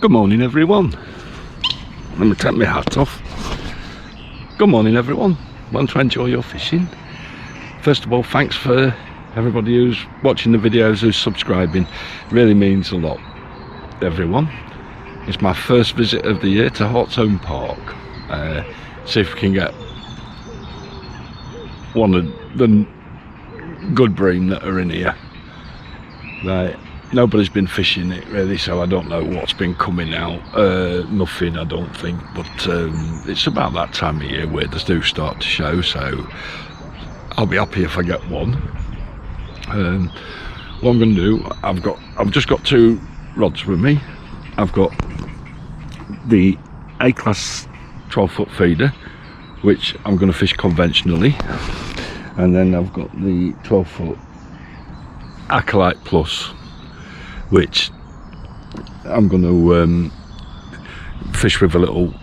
Good morning everyone. Let me take my hat off. Good morning everyone. Want to enjoy your fishing? First of all, thanks for everybody who's watching the videos, who's subscribing. Really means a lot, everyone. It's my first visit of the year to Hartsholme Park. See if we can get one of the good bream that are in here. Right. Nobody's been fishing it really, so I don't know what's been coming out. Nothing, I don't think, but it's about that time of year where they do start to show, so I'll be happy if I get one. What I'm going to do, I've just got two rods with me. I've got the A-class 12-foot feeder, which I'm going to fish conventionally, and then I've got the 12-foot Acolyte Plus, which I'm going to fish with a little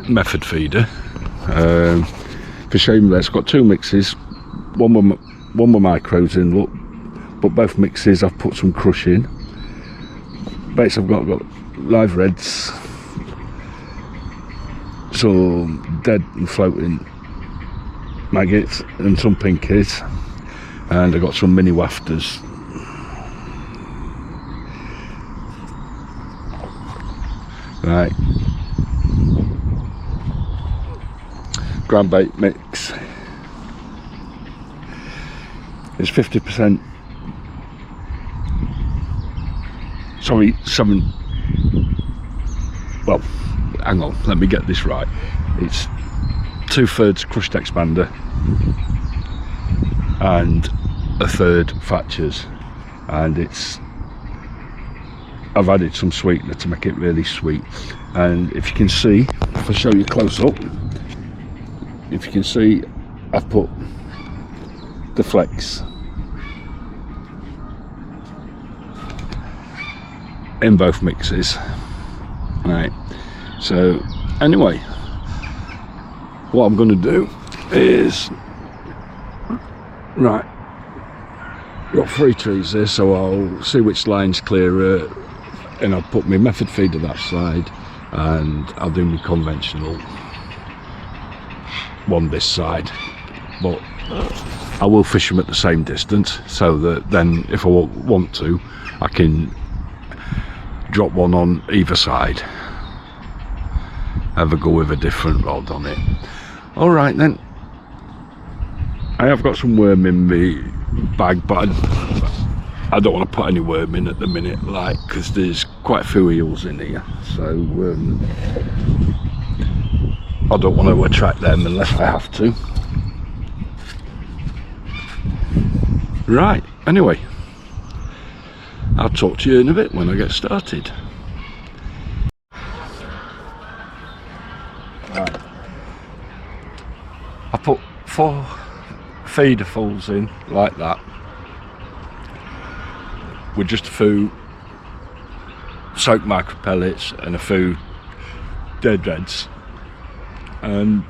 method feeder. For shameless, got two mixes, one with micros in, look, but both mixes I've put some crush in. Baits I've got live reds, some dead and floating maggots and some pinkies, and I've got some mini wafters. Right, ground bait mix is 50%, sorry, 7, well, hang on, let me get this right. It's 2/3 crushed expander and 1/3 Thatchers, and I've added some sweetener to make it really sweet. And if you can see, if I show you close up, if you can see, I've put the flex in both mixes. Right, so anyway, what I'm going to do is, right, got 3 trees there, so I'll see which line's clearer, and I'll put my method feeder that side, and I'll do my conventional one this side. But I will fish them at the same distance, so that then if I want to, I can drop one on either side, have a go with a different rod on it. All right then, I have got some worm in my bag, but I don't want to put any worm in at the minute, like, because there's quite a few eels in here, so I don't want to attract them unless I have to. Right, anyway, I'll talk to you in a bit when I get started. Right, I put 4 feeder fulls in like that, with just a few soaked micro pellets and a few dead reds, and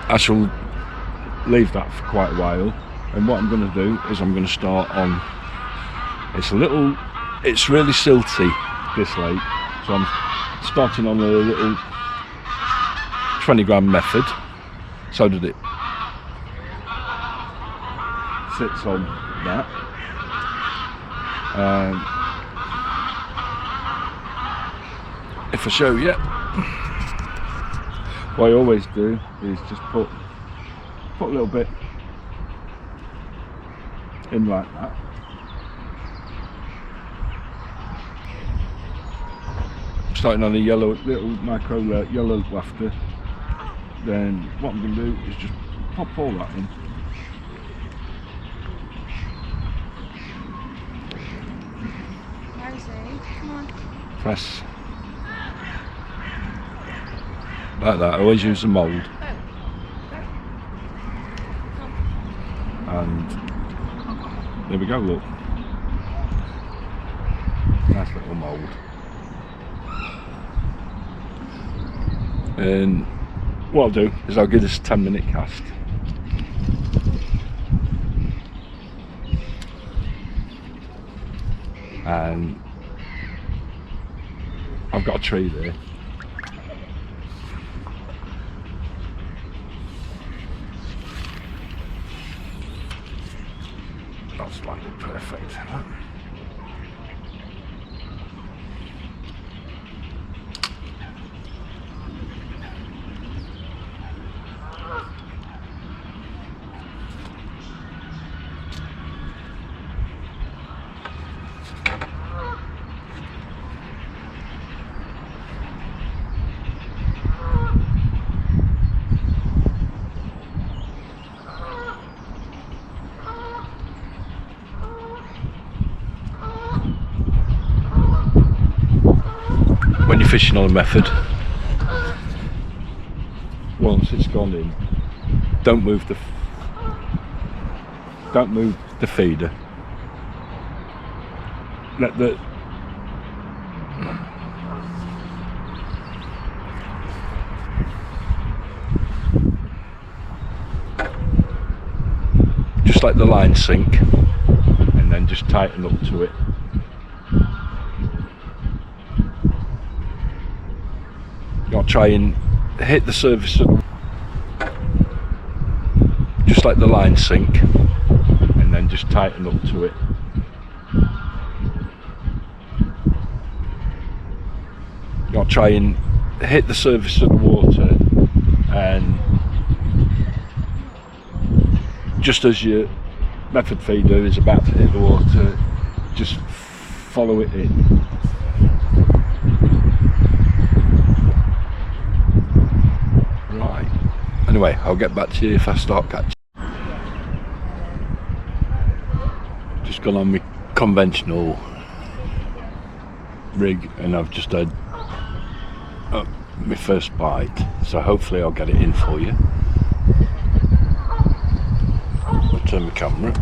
I shall leave that for quite a while. And what I'm going to do is I'm going to start on, it's really silty this lake, so I'm starting on a little 20 gram method, so that it sits on that. If I show you, what I always do is just put a little bit in like that. Starting on a yellow, little micro yellow wafter. Then what I'm going to do is just pop all that in. Come on. Press like that. I always use the mould, and there we go, look, nice little mould. And what I'll do is I'll give this a 10-minute cast. And I've got a tree there. That's landed perfect. When you're fishing on a method, once it's gone in, don't move the feeder. Let the just let the line sink, and then just tighten up to it. Not try and hit the surface of, just let the line sink, and then just tighten up to it. Not try and hit the surface of the water, and just as your method feeder is about to hit the water, just follow it in. Right, anyway, I'll get back to you if I start catching. Just gone on my conventional rig, and I've just had my first bite, so hopefully I'll get it in for you. I'll turn my camera.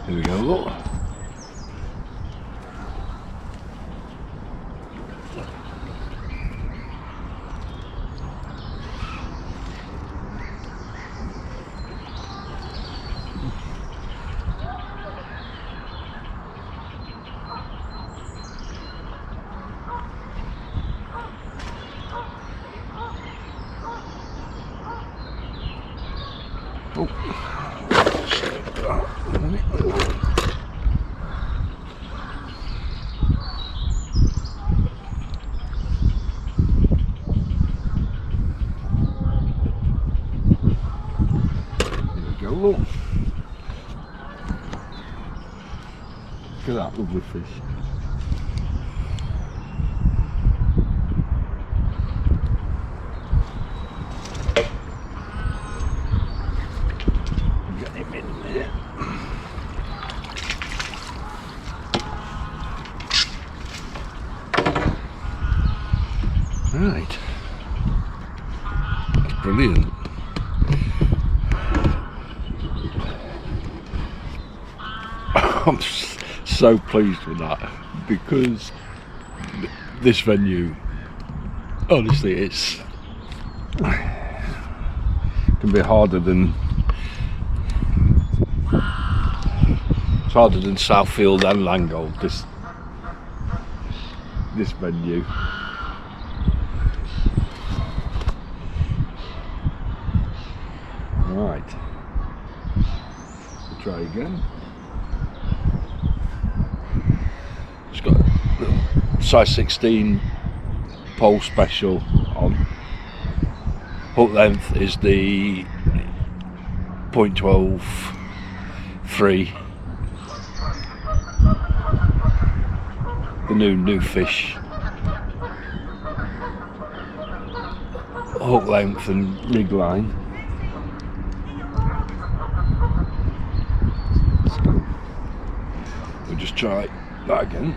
Here we go, look. Look at that lovely fish. Get him in there. Right, that's brilliant. I'm so pleased with that, because this venue, honestly, it can be harder than Southfield and Langold, this venue. Right, we'll try again. It's got a size 16 pole special on. Hook length is the 0.12 free. The new fish. Hook length and rig line. So we'll just try that again.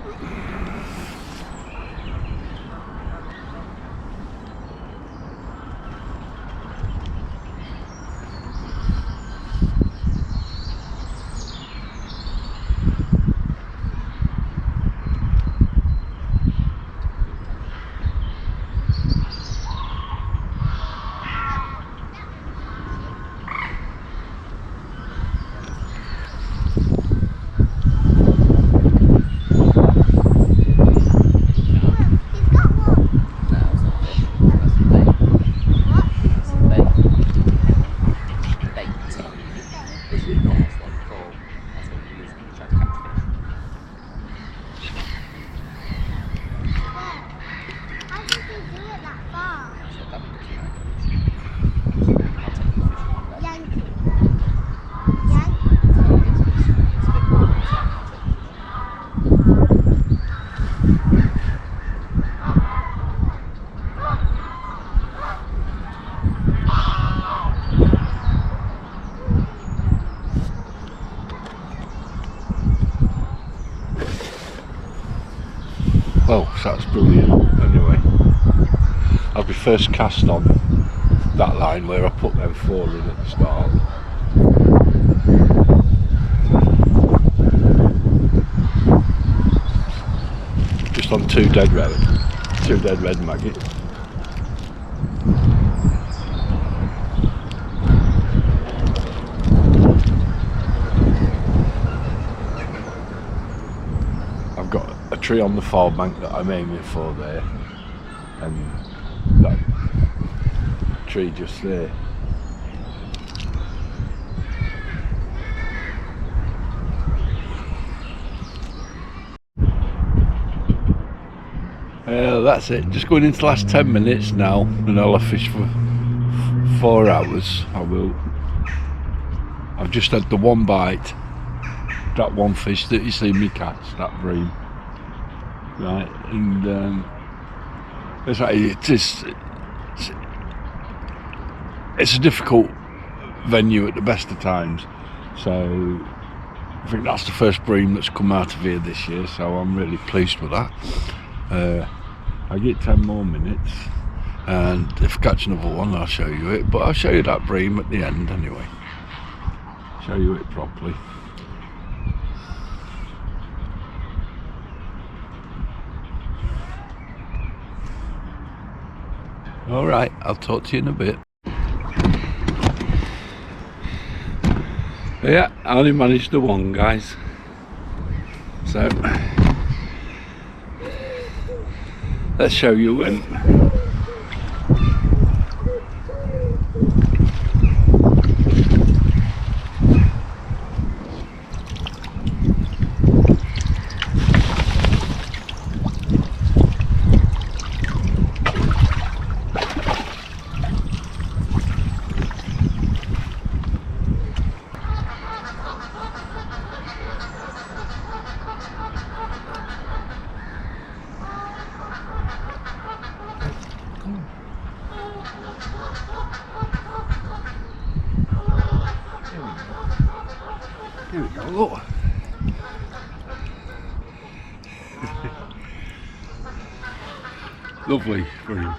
Well, that's brilliant. Anyway, I'll be first cast on that line where I put them 4 in at the start. Just on 2 dead red maggot. I've got a tree on the far bank that I'm aiming for there, and that tree just there. That's it, just going into the last 10 minutes now, and I'll have fished for 4 hours. I've just had the one bite, that one fish that you see me catch, that bream, right, and it's a difficult venue at the best of times, so I think that's the first bream that's come out of here this year, so I'm really pleased with that. I get 10 more minutes, and if I catch another one I'll show you it, but I'll show you that bream at the end anyway, show you it properly. Alright, I'll talk to you in a bit. Yeah, I only managed the one, guys, so let's show you when. Here we go, look. Lovely bream.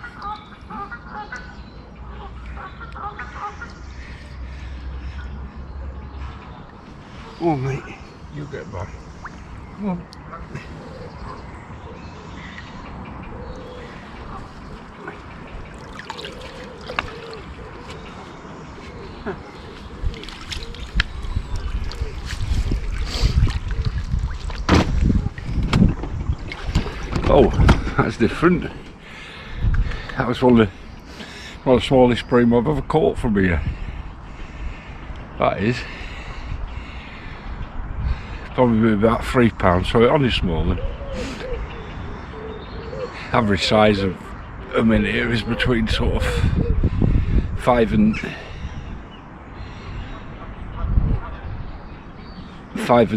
Oh mate. You get back. Come on. Oh, that's different. That was one of the smallest bream I've ever caught from here. That is. Probably about £3, so it only smaller. Average size of a minute here is between sort of 5 and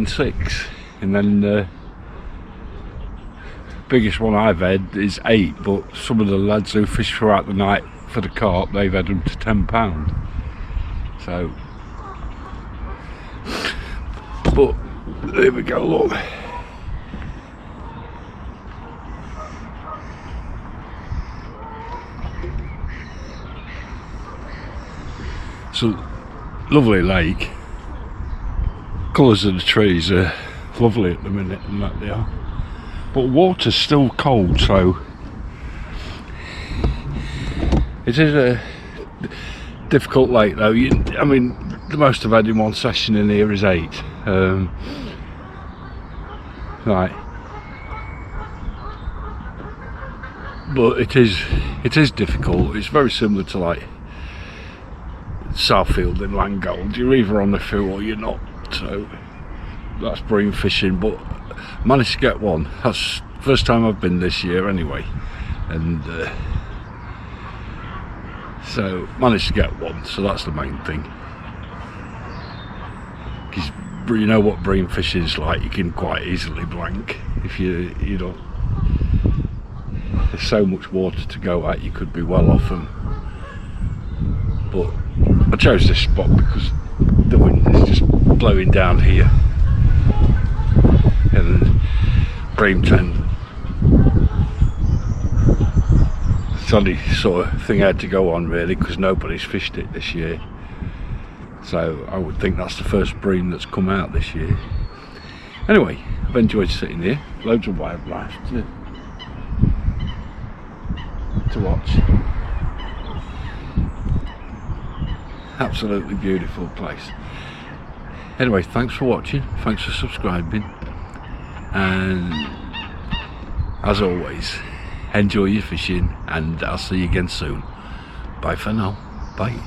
6, and then the biggest one I've had is 8, but some of the lads who fish throughout the night for the carp, they've had them to £10. So, but there we go, look. So, lovely lake. Colours of the trees are lovely at the minute, and that they are. But water's still cold, so it is a difficult lake though. I mean, the most I've had in one session in here is 8. Right. But it is difficult. It's very similar to like Southfield in Langgold. You're either on the field or you're not. So that's bream fishing, but managed to get one. That's the first time I've been this year anyway, and so managed to get one, so that's the main thing. Because you know what bream fishing is like, you can quite easily blank if you don't. There's so much water to go at, you could be well off them. But I chose this spot because the wind is just blowing down here, and bream tend, it's the only sort of thing I had to go on really, because nobody's fished it this year. So I would think that's the first bream that's come out this year. Anyway, I've enjoyed sitting here. Loads of wildlife to watch. Absolutely beautiful place. Anyway, thanks for watching, thanks for subscribing, and as always, enjoy your fishing, and I'll see you again soon. Bye for now. Bye.